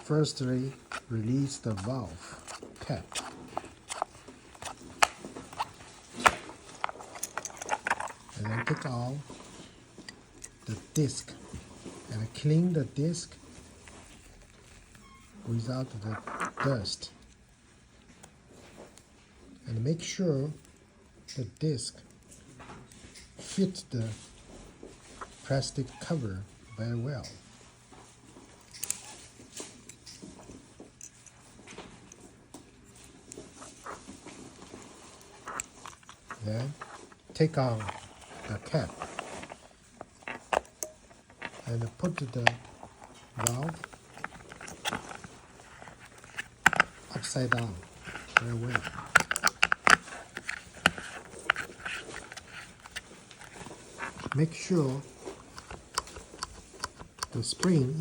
Firstly, release the valve cap. And then take out the disc and clean the disc without the dust. And make sure the disc fits the plastic cover very well. Then take out the cap and put the valve upside down very well. Make sure the spring